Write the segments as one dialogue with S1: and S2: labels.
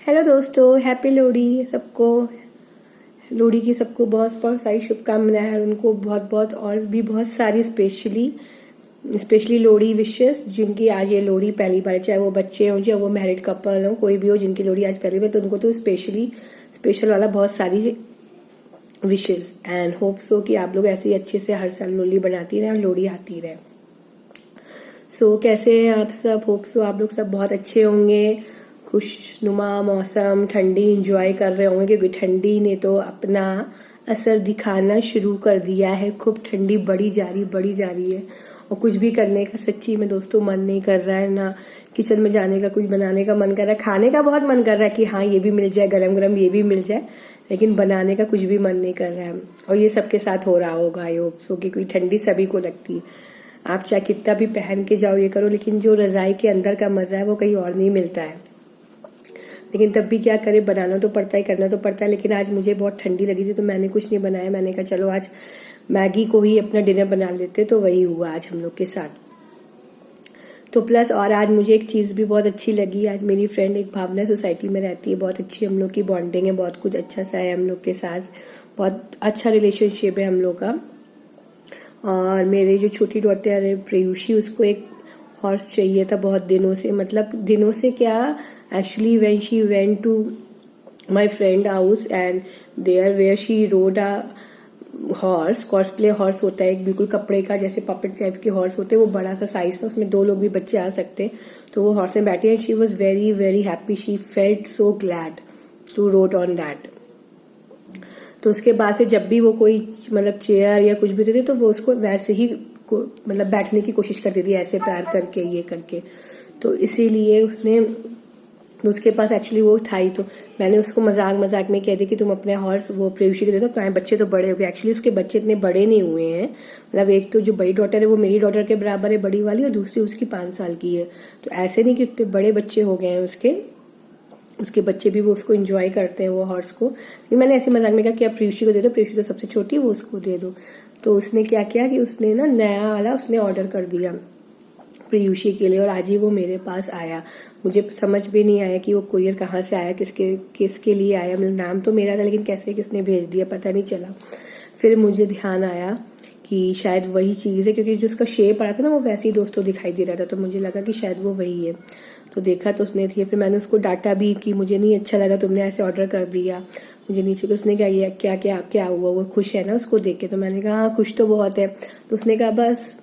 S1: Hello दोस्तों, happy Lohri सबको। लोहड़ी की सबको बहुत बहुत सारी शुभकामनाएं और उनको बहुत बहुत और भी बहुत सारी स्पेशली लोहड़ी विशेस जिनकी आज ये लोहड़ी पहली बार, चाहे वो बच्चे हों चाहे वो मैरिड कपल हो, कोई भी हो जिनकी लोहड़ी आज पहली बार, तो उनको तो स्पेशल वाला बहुत सारी विशेस एंड होप सो कि आप लोग ऐसे ही अच्छे से हर साल लोहड़ी बनाती रहे और लोहड़ी आती रहे। कैसे हैं आप सब? होप सो आप लोग सब बहुत अच्छे होंगे, खुशनुमा मौसम, ठंडी इंजॉय कर रहे होंगे क्योंकि ठंडी ने तो अपना असर दिखाना शुरू कर दिया है। खूब ठंडी बढ़ी जा रही है और कुछ भी करने का सच्ची में दोस्तों मन नहीं कर रहा है। ना किचन में जाने का, कुछ बनाने का मन कर रहा है, खाने का बहुत मन कर रहा है कि हाँ ये भी मिल जाए, गरम गरम ये भी मिल जाए, लेकिन बनाने का कुछ भी मन नहीं कर रहा है। और ये सबके साथ हो रहा होगा आई होप सो, कि कोई ठंडी सभी को लगती है। आप चाहे कितना भी पहन के जाओ ये करो, लेकिन जो रजाई के अंदर का मजा है वो कहीं और नहीं मिलता है। लेकिन तब भी क्या करे, बनाना तो पड़ता है, करना तो पड़ता है। लेकिन आज मुझे बहुत ठंडी लगी थी तो मैंने कुछ नहीं बनाया। मैंने कहा चलो आज मैगी को ही अपना डिनर बना लेते, तो वही हुआ आज हम लोग के साथ। तो प्लस और आज मुझे एक चीज़ भी बहुत अच्छी लगी। आज मेरी फ्रेंड एक भावना सोसाइटी में रहती है, बहुत अच्छी हम लोग की बॉन्डिंग है, बहुत कुछ अच्छा सा है हम लोग के साथ, बहुत अच्छा रिलेशनशिप है हम लोग का। और मेरे जो छोटी डॉटर है प्रेयुषी, उसको एक हॉर्स चाहिए था बहुत दिनों से, मतलब दिनों से क्या, actually when she went to my friend house and there where she rode a horse, cosplay horse होता है एक, बिल्कुल कपड़े का जैसे पपेट टाइप के हॉर्स होते हैं, वो बड़ा सा साइज था, उसमें 2 लोग भी बच्चे आ सकते हैं। तो वो हॉर्स में बैठी है, she was very very happy, she felt so glad to rode on that. तो उसके बाद से जब भी वो कोई मतलब चेयर या कुछ भी देते तो वो उसको वैसे ही मतलब बैठने की कोशिश करती थी, ऐसे पैर करके ये करके। तो इसीलिए उसने, उसके पास एक्चुअली वो था ही, तो मैंने उसको मजाक मजाक में कह दी कि तुम अपने हॉर्स वो प्रेयुषी को दे दो, तुम्हारे बच्चे तो बड़े हो गए। एक्चुअली उसके बच्चे इतने बड़े नहीं हुए हैं, मतलब एक तो जो बड़ी डॉटर है वो मेरी डॉटर के बराबर है बड़ी वाली, और दूसरी उसकी 5 साल की है। तो ऐसे नहीं कि इतने बड़े बच्चे हो गए हैं उसके बच्चे भी वो उसको एंजॉय करते हैं वो हॉर्स को। लेकिन मैंने ऐसे मजाक में कहा कि आप प्रेयुषी को दे दो, प्रेयुषी तो सबसे छोटी है, वो उसको दे दो। तो उसने क्या किया कि उसने ना नया वाला उसने ऑर्डर कर दिया प्रेयुषी के लिए, और आज ही वो मेरे पास आया। मुझे समझ भी नहीं आया कि वो कुरियर कहाँ से आया, किसके लिए आया, मतलब नाम तो मेरा था लेकिन कैसे किसने भेज दिया पता नहीं चला। फिर मुझे ध्यान आया कि शायद वही चीज़ है, क्योंकि जो उसका शेप आ रहा था ना वो वैसे ही दोस्तों दिखाई दे रहा था, तो मुझे लगा कि शायद वो वही है। तो देखा तो उसने थी, फिर मैंने उसको डांटा भी कि मुझे नहीं अच्छा लगा तुमने ऐसे ऑर्डर कर दिया, मुझे नीचे। उसने क्या क्या क्या हुआ, वो खुश है ना उसको देख के? तो मैंने कहा हाँ खुश तो बहुत है। तो उसने कहा बस।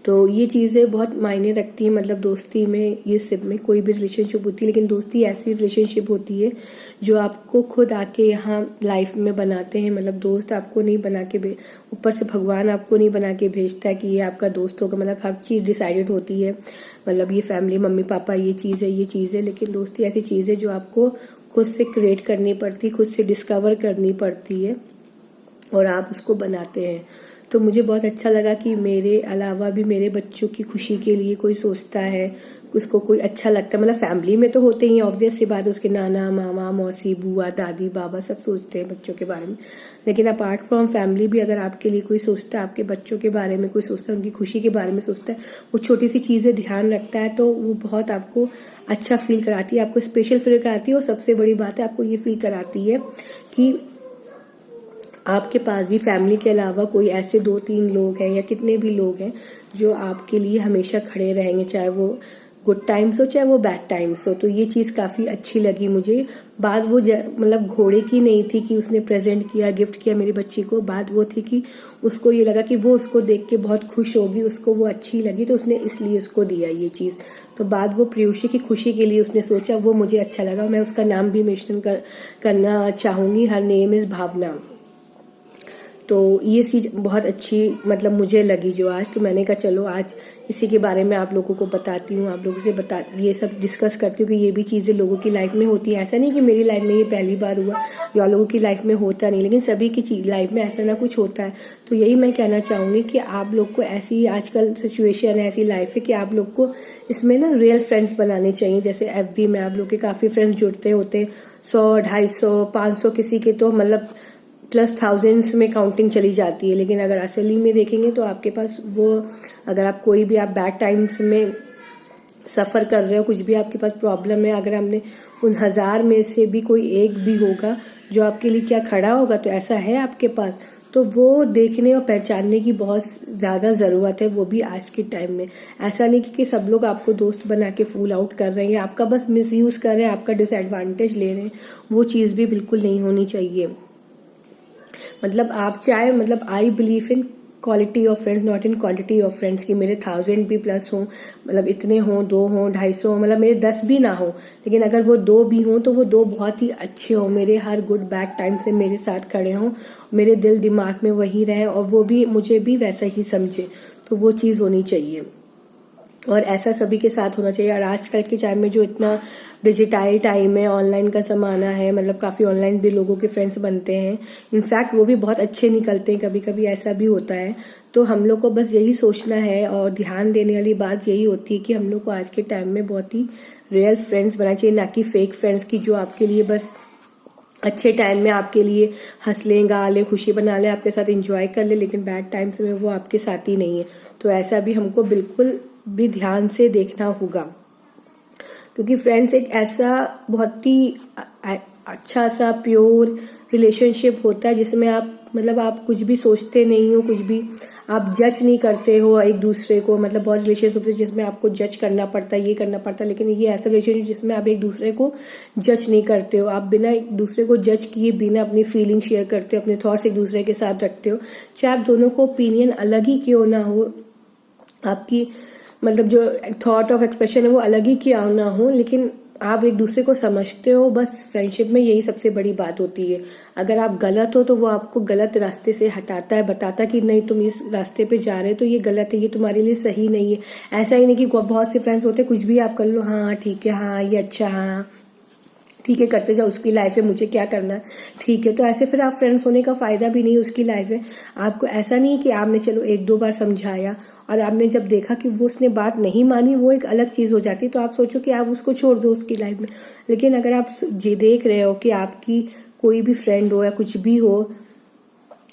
S1: तो ये चीज़ें बहुत मायने रखती हैं, मतलब दोस्ती में, ये सब में कोई भी रिलेशनशिप होती है, लेकिन दोस्ती ऐसी रिलेशनशिप होती है जो आपको खुद आके यहाँ लाइफ में बनाते हैं। मतलब दोस्त आपको नहीं बना के ऊपर से भगवान आपको नहीं बना के भेजता है कि ये आपका दोस्त होगा, मतलब हर चीज़ डिसाइडेड होती है, मतलब ये फैमिली, मम्मी पापा, ये चीज़ है। लेकिन दोस्ती ऐसी चीज़ है जो आपको खुद से क्रिएट करनी पड़ती है, खुद से डिस्कवर करनी पड़ती है, और आप उसको बनाते हैं। तो मुझे बहुत अच्छा लगा कि मेरे अलावा भी मेरे बच्चों की खुशी के लिए कोई सोचता है, उसको कोई अच्छा लगता है। मतलब फैमिली में तो होते ही, ऑब्वियस सी बात है, उसके नाना मामा मौसी बुआ दादी बाबा सब सोचते हैं बच्चों के बारे में। लेकिन अपार्ट फ्रॉम फैमिली भी अगर आपके लिए कोई सोचता है, आपके बच्चों के बारे में कोई सोचता है, उनकी खुशी के बारे में सोचता है, वो छोटी सी चीज़ें ध्यान रखता है, तो वो बहुत आपको अच्छा फील कराती है, आपको स्पेशल फील कराती है। और सबसे बड़ी बात है, आपको ये फील कराती है कि आपके पास भी फैमिली के अलावा कोई ऐसे 2-3 लोग हैं या कितने भी लोग हैं जो आपके लिए हमेशा खड़े रहेंगे, चाहे वो गुड टाइम्स हो चाहे वो बैड टाइम्स हो। तो ये चीज़ काफ़ी अच्छी लगी मुझे। बात वो मतलब घोड़े की नहीं थी कि उसने प्रेजेंट किया, गिफ्ट किया मेरी बच्ची को। बात वो थी कि उसको ये लगा कि वो उसको देख के बहुत खुश होगी, उसको वो अच्छी लगी, तो उसने इसलिए उसको दिया ये चीज़। तो बात वो प्रेयुषी की खुशी के लिए उसने सोचा, वो मुझे अच्छा लगा। मैं उसका नाम भी मेंशन करना चाहूँगी, हर नेम इज़ भावना। तो ये चीज़ बहुत अच्छी मतलब मुझे लगी जो आज, तो मैंने कहा चलो आज इसी के बारे में आप लोगों को बताती हूँ, आप लोगों से ये सब डिस्कस करती हूँ कि ये भी चीज़ें लोगों की लाइफ में होती हैं। ऐसा नहीं कि मेरी लाइफ में ये पहली बार हुआ या लोगों की लाइफ में होता नहीं, लेकिन सभी की लाइफ में ऐसा ना कुछ होता है। तो यही मैं कहना चाहूँगी कि आप लोग को ऐसी आजकल सिचुएशन है, ऐसी लाइफ है कि आप लोग को इसमें ना रियल फ्रेंड्स बनाने चाहिए। जैसे FB में आप लोग के काफ़ी फ्रेंड्स जुड़ते होते, 100 250 500 किसी के तो मतलब प्लस थाउजेंड्स में काउंटिंग चली जाती है। लेकिन अगर असली में देखेंगे तो आपके पास वो, अगर आप कोई भी आप बैड टाइम्स में सफ़र कर रहे हो, कुछ भी आपके पास प्रॉब्लम है, अगर हमने उन 1000 में से भी कोई एक भी होगा जो आपके लिए क्या खड़ा होगा, तो ऐसा है आपके पास, तो वो देखने और पहचानने की बहुत ज़्यादा ज़रूरत है, वो भी आज के टाइम में। ऐसा नहीं कि सब लोग आपको दोस्त बना के फूल आउट कर रहे हैं, आपका बस मिसयूज़ कर रहे हैं, आपका डिसएडवांटेज ले रहे हैं, वो चीज़ भी बिल्कुल नहीं होनी चाहिए। मतलब आप चाहे, मतलब I believe in quality of friends not in quantity of friends, कि मेरे 1000 भी प्लस हों, मतलब इतने हों, 2 हों, 250 हों, मतलब मेरे 10 भी ना हो, लेकिन अगर वो 2 भी हों तो वो 2 बहुत ही अच्छे हों, मेरे हर गुड बैड टाइम से मेरे साथ खड़े हों, मेरे दिल दिमाग में वही रहें और वो भी मुझे भी वैसा ही समझे, तो वो चीज़ होनी चाहिए। और ऐसा सभी के साथ होना चाहिए। और आजकल के टाइम में जो इतना डिजिटल टाइम है, ऑनलाइन का ज़माना है, मतलब काफ़ी ऑनलाइन भी लोगों के फ्रेंड्स बनते हैं, इनफैक्ट वो भी बहुत अच्छे निकलते हैं, कभी कभी ऐसा भी होता है। तो हम लोग को बस यही सोचना है और ध्यान देने वाली बात यही होती है कि हम लोग को आज के टाइम में बहुत ही रियल फ्रेंड्स बनाना चाहिए, ना कि फेक फ्रेंड्स की जो आपके लिए बस अच्छे टाइम में आपके लिए हंस लें, गा ले, खुशी बना ले, आपके साथ एंजॉय कर ले, लेकिन बैड टाइम्स में वो आपके साथ ही नहीं है। तो ऐसा भी हमको बिल्कुल भी ध्यान से देखना होगा, क्योंकि फ्रेंड्स एक ऐसा बहुत ही अच्छा सा प्योर रिलेशनशिप होता है जिसमें आप, मतलब आप कुछ भी सोचते नहीं हो, कुछ भी आप जज नहीं करते हो एक दूसरे को। मतलब बहुत रिलेशनशिप होते हैं जिसमें आपको जज करना पड़ता है, ये करना पड़ता है, लेकिन ये ऐसा रिलेशनशिप जिसमें आप एक दूसरे को जज नहीं करते हो, आप बिना एक दूसरे को जज किए बिना अपनी फीलिंग शेयर करते हो, अपने थॉट्स एक दूसरे के साथ रखते हो, चाहे आप दोनों को ओपिनियन अलग ही क्यों ना हो, आपकी मतलब जो थॉट ऑफ एक्सप्रेशन है वो अलग ही क्यों ना हो, लेकिन आप एक दूसरे को समझते हो। बस फ्रेंडशिप में यही सबसे बड़ी बात होती है। अगर आप गलत हो तो वो आपको गलत रास्ते से हटाता है, बताता कि नहीं तुम इस रास्ते पे जा रहे हो तो ये गलत है, ये तुम्हारे लिए सही नहीं है। ऐसा ही नहीं कि बहुत से फ्रेंड्स होते हैं कुछ भी आप कर लो, हाँ ठीक है, हाँ ये अच्छा, हाँ ठीक है करते जाओ, उसकी लाइफ है, मुझे क्या करना है, ठीक है। तो ऐसे फिर आप फ्रेंड्स होने का फायदा भी नहीं, उसकी लाइफ है। आपको ऐसा नहीं कि आपने चलो 1-2 बार समझाया और आपने जब देखा कि वो उसने बात नहीं मानी, वो एक अलग चीज हो जाती, तो आप सोचो कि आप उसको छोड़ दो उसकी लाइफ में। लेकिन अगर आप ये देख रहे हो कि आपकी कोई भी फ्रेंड हो या कुछ भी हो,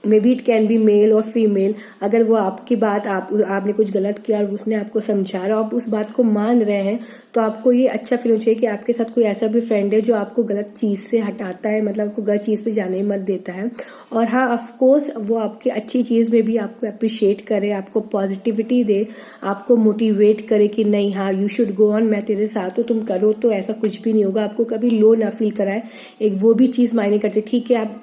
S1: may be it can be male और फीमेल, अगर वो आपकी बात आपने कुछ गलत किया और उसने आपको समझा और आप उस बात को मान रहे हैं, तो आपको ये अच्छा फील होना चाहिए कि आपके साथ कोई ऐसा भी फ्रेंड है जो आपको गलत चीज से हटाता है, मतलब आपको गलत चीज पे जाने मत देता है। और हाँ ऑफ कोर्स वो आपकी अच्छी चीज में भी आपको अप्रिशिएट करे, आपको पॉजिटिविटी दे, आपको मोटिवेट करे कि नहीं हाँ यू शुड गो ऑन, मैं तेरे साथ हूँ, तुम करो तो ऐसा कुछ भी नहीं होगा, आपको कभी लो ना फील कराए, एक वो भी चीज मायने करते। ठीक है आप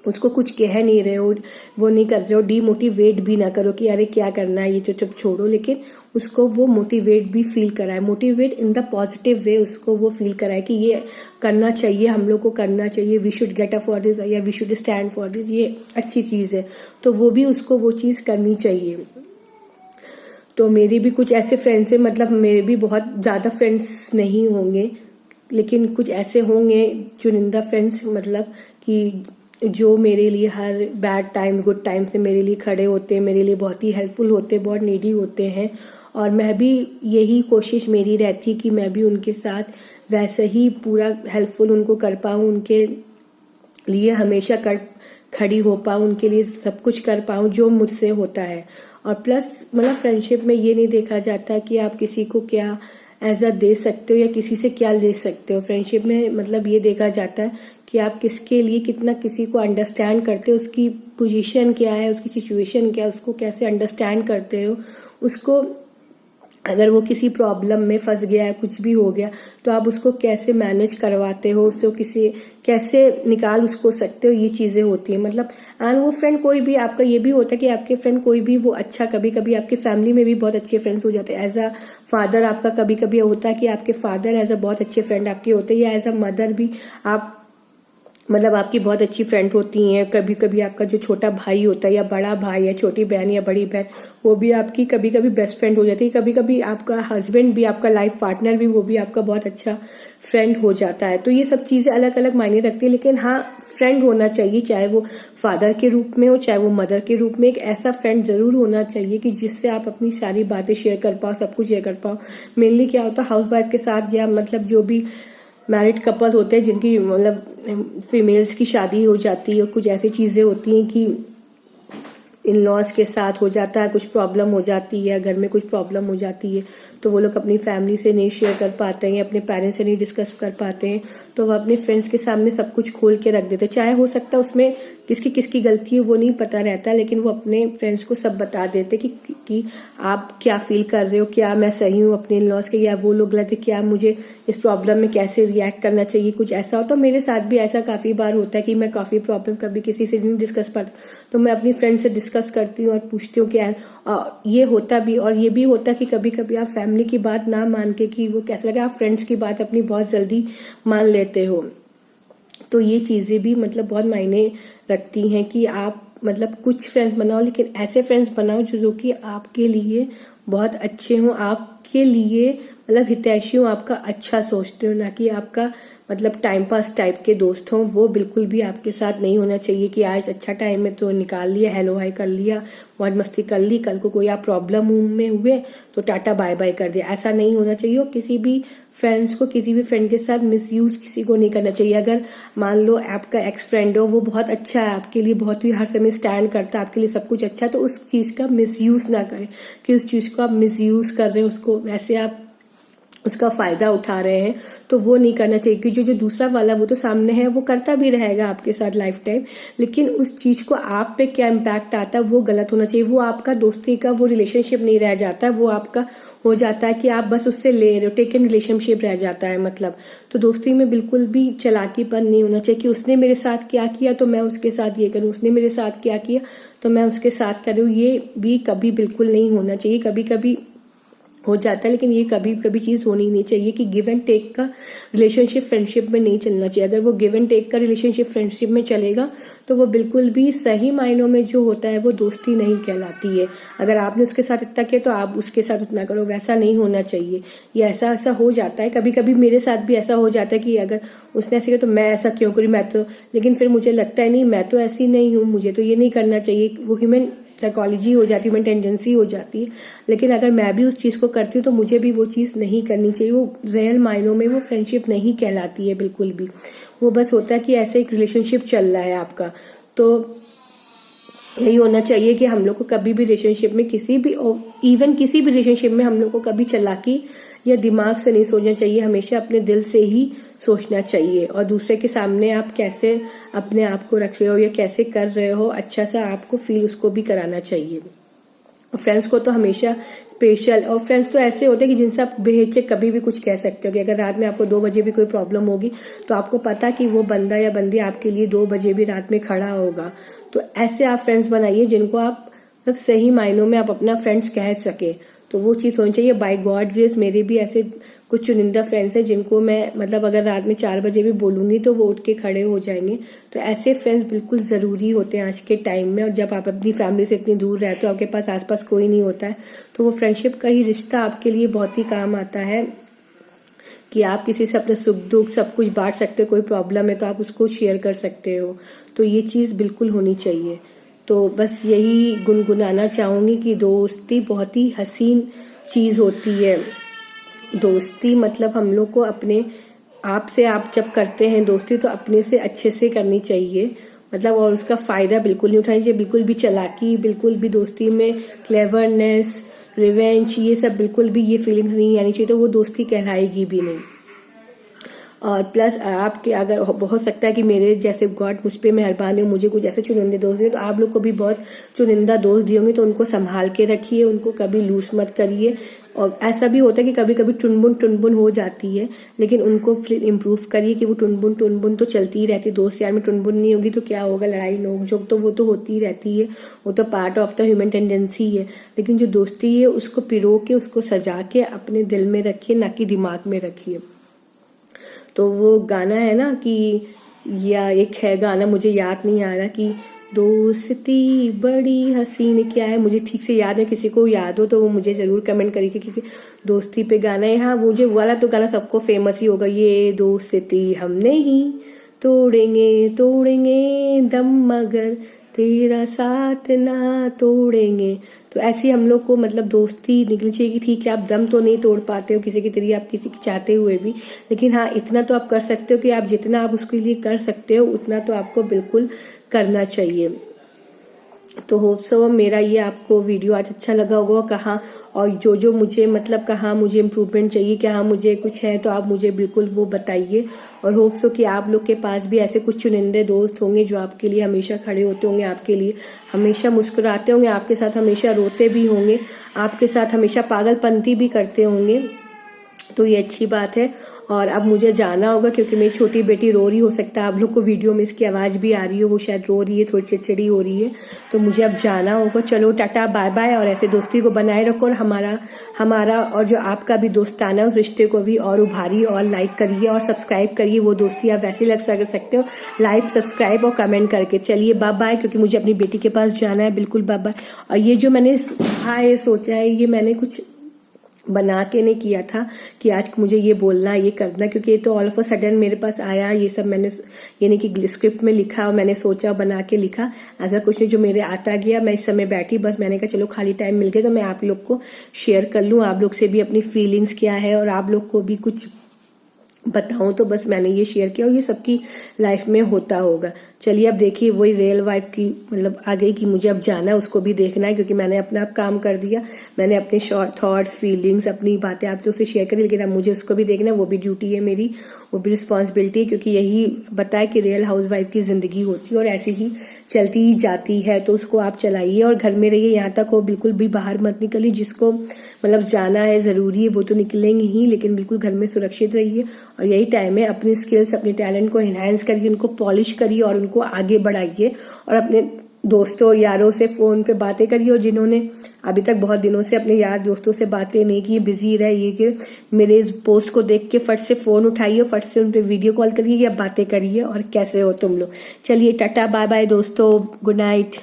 S1: उसको कुछ कह नहीं रहे हो, वो नहीं कर रहे हो, डीमोटिवेट भी ना करो कि अरे क्या करना है ये तो चुप छोड़ो, लेकिन उसको वो मोटिवेट भी फील कराए, motivate in the positive way, उसको वो फील कराए कि ये करना चाहिए, हम लोग को करना चाहिए, we should get up for this या we should stand for this, ये अच्छी चीज है, तो वो भी उसको वो चीज करनी चाहिए। तो मेरी भी कुछ ऐसे फ्रेंड्स हैं, मतलब मेरे भी बहुत ज्यादा फ्रेंड्स नहीं होंगे, लेकिन कुछ ऐसे होंगे चुनिंदा फ्रेंड्स, मतलब कि जो मेरे लिए हर बैड टाइम गुड टाइम से मेरे लिए खड़े होते हैं, मेरे लिए बहुत ही हेल्पफुल होते हैं, बहुत नीडी होते हैं। और मैं भी यही कोशिश मेरी रहती है कि मैं भी उनके साथ वैसे ही पूरा हेल्पफुल उनको कर पाऊँ, उनके लिए हमेशा खड़ी हो पाऊँ, उनके लिए सब कुछ कर पाऊँ जो मुझसे होता है। और प्लस मतलब फ्रेंडशिप में ये नहीं देखा जाता कि आप किसी को क्या एज अ दे सकते हो या किसी से क्या ले सकते हो। फ्रेंडशिप में मतलब ये देखा जाता है कि आप किसके लिए कितना किसी को अंडरस्टैंड करते हो, उसकी पोजीशन क्या है, उसकी सिचुएशन क्या है, उसको कैसे अंडरस्टैंड करते हो, उसको अगर वो किसी प्रॉब्लम में फंस गया है, कुछ भी हो गया, तो आप उसको कैसे मैनेज करवाते हो, उसको किसी कैसे निकाल उसको सकते हो, ये चीजें होती है। मतलब एंड वो फ्रेंड कोई भी आपका ये भी होता है कि आपके फ्रेंड कोई भी वो अच्छा, कभी कभी आपके फैमिली में भी बहुत अच्छे फ्रेंड्स हो जाते हैं। एज अ फादर आपका कभी कभी होता है कि आपके फादर एज अ बहुत अच्छे फ्रेंड आपके होते हैं, या एज अ मदर भी आप मतलब आपकी बहुत अच्छी फ्रेंड होती हैं। कभी कभी आपका जो छोटा भाई होता है या बड़ा भाई या छोटी बहन या बड़ी बहन, वो भी आपकी कभी कभी बेस्ट फ्रेंड हो जाती है। कभी कभी आपका हस्बैंड भी, आपका लाइफ पार्टनर भी, वो भी आपका बहुत अच्छा फ्रेंड हो जाता है। तो ये सब चीजें अलग अलग मायने रखती है, लेकिन हाँ फ्रेंड होना चाहिए, चाहे वो फादर के रूप में हो चाहे वो मदर के रूप में, एक ऐसा फ्रेंड जरूर होना चाहिए कि जिससे आप अपनी सारी बातें शेयर कर पाओ, सब कुछ शेयर कर पाओ। मेनली क्या होता है हाउसवाइफ के साथ या मतलब जो भी मैरिड कपल होते हैं जिनकी मतलब फीमेल्स की शादी हो जाती है, कुछ ऐसी चीजें होती हैं कि इन लॉज के साथ हो जाता है, कुछ प्रॉब्लम हो जाती है, घर में कुछ प्रॉब्लम हो जाती है, तो वो लोग अपनी फैमिली से नहीं शेयर कर पाते हैं, अपने पेरेंट्स से नहीं डिस्कस कर पाते हैं, तो वो अपने फ्रेंड्स के सामने सब कुछ खोल के रख देते हैं। चाहे हो सकता है उसमें किसकी किसकी गलती है वो नहीं पता रहता, लेकिन वो अपने फ्रेंड्स को सब बता देते कि आप क्या फील कर रहे हो, क्या मैं सही हूँ अपने इन लॉज के, या वो लोग गलत है, क्या मुझे इस प्रॉब्लम में कैसे रिएक्ट करना चाहिए, कुछ ऐसा हो। तो मेरे साथ भी ऐसा काफ़ी बार होता है कि मैं काफ़ी प्रॉब्लम कभी किसी से नहीं डिस्कस कर, तो मैं अपनी फ्रेंड से डिस्कस करती हूँ और पूछती हूँ क्या ये होता भी, और ये भी होता है कि कभी कभी आप फैमिली की बात ना मान के, कि वो कैसा लगे, आप फ्रेंड्स की बात अपनी बहुत जल्दी मान लेते हो। तो ये चीज़ें भी मतलब बहुत मायने रखती हैं कि आप मतलब कुछ फ्रेंड्स बनाओ, लेकिन ऐसे फ्रेंड्स बनाओ जो कि आपके लिए बहुत अच्छे हों, आपके लिए मतलब हितैषी हों, आपका अच्छा सोचते हो, ना कि आपका मतलब टाइम पास टाइप के दोस्त हों। वो बिल्कुल भी आपके साथ नहीं होना चाहिए कि आज अच्छा टाइम है तो निकाल लिया, हेलो हाय कर लिया, मौज मस्ती कर ली, कल को कोई आप प्रॉब्लम में हुए तो टाटा बाय बाय कर दिया। ऐसा नहीं होना चाहिए। और किसी भी फ्रेंड्स को, किसी भी फ्रेंड के साथ मिसयूज किसी को नहीं करना चाहिए। अगर मान लो आपका एक्स फ्रेंड हो, वो बहुत अच्छा है आपके लिए, बहुत ही हर समय स्टैंड करता है आपके लिए, सब कुछ अच्छा है, तो उस चीज का मिसयूज ना करें कि उस चीज को आप मिसयूज कर रहे हैं, उसको वैसे आप उसका फायदा उठा रहे हैं, तो वो नहीं करना चाहिए। कि जो दूसरा वाला वो तो सामने है, वो करता भी रहेगा आपके साथ लाइफ टाइम, लेकिन उस चीज को आप पे क्या इम्पैक्ट आता है वो गलत होना चाहिए। वो आपका दोस्ती का वो रिलेशनशिप नहीं रह जाता है, वो आपका हो जाता है कि आप बस उससे ले रहे हो, टेक इन रिलेशनशिप रह जाता है मतलब। तो दोस्ती में बिल्कुल भी चलाकीपन नहीं होना चाहिए कि उसने मेरे साथ क्या किया तो मैं उसके साथ ये करूं, उसने मेरे साथ क्या किया तो मैं उसके साथ करूं। ये भी कभी बिल्कुल नहीं होना चाहिए। कभी कभी हो जाता है, लेकिन ये कभी कभी चीज होनी नहीं चाहिए कि गिव एंड टेक का रिलेशनशिप फ्रेंडशिप में नहीं चलना चाहिए। अगर वो गिव एंड टेक का रिलेशनशिप फ्रेंडशिप में चलेगा तो वो बिल्कुल भी सही मायनों में जो होता है वो दोस्ती नहीं कहलाती है। अगर आपने उसके साथ इतना किया तो आप उसके साथ उतना करो, वैसा नहीं होना चाहिए। ये ऐसा हो जाता है, कभी कभी मेरे साथ भी ऐसा हो जाता है कि अगर उसने ऐसे किया तो मैं ऐसा क्यों करूँ, मैं तो, लेकिन फिर मुझे लगता है नहीं, मैं तो ऐसी नहीं हूँ, मुझे तो ये नहीं करना चाहिए। वो ह्यूमन साइकोलॉजी हो जाती है, ह्यूमन टेंडेंसी हो जाती है। लेकिन अगर मैं भी उस चीज को करती हूँ तो मुझे भी वो चीज नहीं करनी चाहिए। वो रियल मायनों में वो फ्रेंडशिप नहीं कहलाती है बिल्कुल भी। वो बस होता है कि ऐसे एक रिलेशनशिप चल रहा है आपका। तो यही होना चाहिए कि हम लोग को कभी भी रिलेशनशिप में, किसी भी इवन किसी भी रिलेशनशिप में हम लोग को कभी चालाकी या दिमाग से नहीं सोचना चाहिए, हमेशा अपने दिल से ही सोचना चाहिए। और दूसरे के सामने आप कैसे अपने आप को रख रहे हो या कैसे कर रहे हो, अच्छा सा आपको फील उसको भी कराना चाहिए। फ्रेंड्स को तो हमेशा स्पेशल, और फ्रेंड्स तो ऐसे होते हैं कि जिनसे आप बेहिचक कभी भी कुछ कह सकते हो। कि अगर रात में आपको 2 बजे भी कोई प्रॉब्लम होगी तो आपको पता कि वो बंदा या बंदी आपके लिए 2 बजे भी रात में खड़ा होगा। तो ऐसे आप फ्रेंड्स बनाइए जिनको आप मतलब सही मायनों में आप अपना फ्रेंड्स कह सके। तो वो चीज होनी चाहिए। बाय गॉड ग्रेस मेरे भी ऐसे कुछ चुनिंदा फ्रेंड्स हैं जिनको मैं मतलब अगर रात में 4 बजे भी बोलूंगी तो वो उठ के खड़े हो जाएंगे। तो ऐसे फ्रेंड्स बिल्कुल जरूरी होते हैं आज के टाइम में। और जब आप अपनी फैमिली से इतनी दूर रहते हो, आपके पास आसपास कोई नहीं होता है, तो वो फ्रेंडशिप का ही रिश्ता आपके लिए बहुत ही काम आता है कि आप किसी से अपने सुख दुख सब कुछ बांट सकते हो। कोई प्रॉब्लम है तो आप उसको शेयर कर सकते हो। तो ये चीज बिल्कुल होनी चाहिए। तो बस यही गुनगुनाना चाहूंगी कि दोस्ती बहुत ही हसीन चीज होती है। दोस्ती मतलब हम लोग को अपने आप से, आप जब करते हैं दोस्ती तो अपने से अच्छे से करनी चाहिए मतलब, और उसका फायदा बिल्कुल नहीं उठानी चाहिए। बिल्कुल भी चालाकी, बिल्कुल भी दोस्ती में क्लेवरनेस, रिवेंज, ये सब बिल्कुल भी ये फीलिंग्स नहीं आनी चाहिए। तो वो दोस्ती कहलाएगी भी नहीं। और प्लस आपके अगर हो सकता है कि मेरे जैसे गॉड मुझ पे मेहरबान है, मुझे कुछ ऐसे चुनिंदे दोस्त दिए, तो आप लोग को भी बहुत चुनिंदा दोस्त दिए होंगे, तो उनको संभाल के रखिए, उनको कभी लूज मत करिए। और ऐसा भी होता है कि कभी कभी टुनबुन हो जाती है, लेकिन उनको फिर इम्प्रूव करिए कि वो टुनबुन तो चलती ही रहती है। दोस्त यार में टुनबुन नहीं होगी तो क्या होगा, लड़ाई नोक-झोंक तो वो तो होती ही रहती है, वो तो part of the human tendency है। लेकिन जो दोस्ती है उसको पिरो के, उसको सजा के अपने दिल में रखिए, ना कि दिमाग में रखिए। तो वो गाना है ना कि, या एक है गाना मुझे याद नहीं आ रहा कि दोस्ती बड़ी हसीन, क्या है मुझे ठीक से याद है, किसी को याद हो तो वो मुझे जरूर कमेंट करिए। क्योंकि दोस्ती पे गाना है, हाँ मुझे वाला तो गाना सबको फेमस ही होगा, ये दोस्ती हम नहीं तोड़ेंगे दम मगर तेरा साथ ना तोड़ेंगे। तो ऐसी हम लोग को मतलब दोस्ती निकलनी चाहिए कि ठीक है आप दम तो नहीं तोड़ पाते हो किसी की तेरी, आप किसी की चाहते हुए भी, लेकिन हाँ इतना तो आप कर सकते हो कि आप जितना आप उसके लिए कर सकते हो उतना तो आपको बिल्कुल करना चाहिए। तो होप सो मेरा ये आपको वीडियो आज अच्छा लगा होगा। कहाँ और जो मुझे मतलब कहाँ मुझे इम्प्रूवमेंट चाहिए, कहाँ मुझे कुछ है, तो आप मुझे बिल्कुल वो बताइए। और होप सो कि आप लोग के पास भी ऐसे कुछ चुनिंदे दोस्त होंगे जो आपके लिए हमेशा खड़े होते होंगे, आपके लिए हमेशा मुस्कुराते होंगे, आपके साथ हमेशा रोते भी होंगे, आपके साथ हमेशा पागलपंती भी करते होंगे। तो ये अच्छी बात है। और अब मुझे जाना होगा क्योंकि मेरी छोटी बेटी रो रही, हो सकता है आप लोग को वीडियो में इसकी आवाज़ भी आ रही हो, वो शायद रो रही है, थोड़ी चिड़चिड़ी हो रही है। तो मुझे अब जाना होगा। चलो टाटा बाय बाय। और ऐसे दोस्ती को बनाए रखो और हमारा और जो आपका भी दोस्ताना उस रिश्ते को भी और उभारिए और लाइक करिए और सब्सक्राइब करिए। वो दोस्ती आप वैसे लग सकते हो, लाइक सब्सक्राइब और कमेंट करके। चलिए बाय बाय, क्योंकि मुझे अपनी बेटी के पास जाना है। बिल्कुल बाय बाय। और ये जो मैंने सोचा है, ये मैंने कुछ बना के नहीं किया था कि आज मुझे ये बोलना ये करना, क्योंकि ये तो ऑल ऑफ अ सडन मेरे पास आया। ये सब मैंने यानी कि स्क्रिप्ट में लिखा और मैंने सोचा बना के लिखा। ऐसा कुछ नहीं, जो मेरे आता गया। मैं इस समय बैठी, बस मैंने कहा चलो खाली टाइम मिल गया तो मैं आप लोग को शेयर कर लूँ, आप लोग से भी अपनी फीलिंग्स क्या है और आप लोग को भी कुछ बताऊं। तो बस मैंने ये शेयर किया और ये सबकी लाइफ में होता होगा। चलिए अब देखिए वही रियल लाइफ की मतलब आ गई कि मुझे अब जाना है, उसको भी देखना है, क्योंकि मैंने अपना आप काम कर दिया। मैंने अपने शॉर्ट थॉट्स फीलिंग्स अपनी बातें आप उससे शेयर करी, लेकिन अब मुझे उसको भी देखना है। वो भी ड्यूटी है मेरी, वो भी रिस्पॉन्सिबिलिटी है, क्योंकि यही बताया कि रियल हाउस वाइफ की जिंदगी होती है और ऐसी ही चलती ही जाती है। तो उसको आप चलाइए और घर में रहिए, यहाँ तक हो बिल्कुल भी बाहर मत निकलिए। जिसको मतलब जाना है जरूरी है वो तो निकलेंगे ही, लेकिन बिल्कुल घर में सुरक्षित रहिए। और यही टाइम है, अपनी स्किल्स अपने टैलेंट को एनहांस करिए, उनको पॉलिश करिए और उनको आगे बढ़ाइए। और अपने दोस्तों यारों से फोन पे बातें करिए, और जिन्होंने अभी तक बहुत दिनों से अपने यार दोस्तों से बातें नहीं की, बिजी रहिए, कि मेरे पोस्ट को देख के फट से फोन उठाइए, फट से उन पे वीडियो कॉल करिए या बातें करिए। और कैसे हो तुम लोग। चलिए टाटा बाय बाय दोस्तों, गुड नाइट।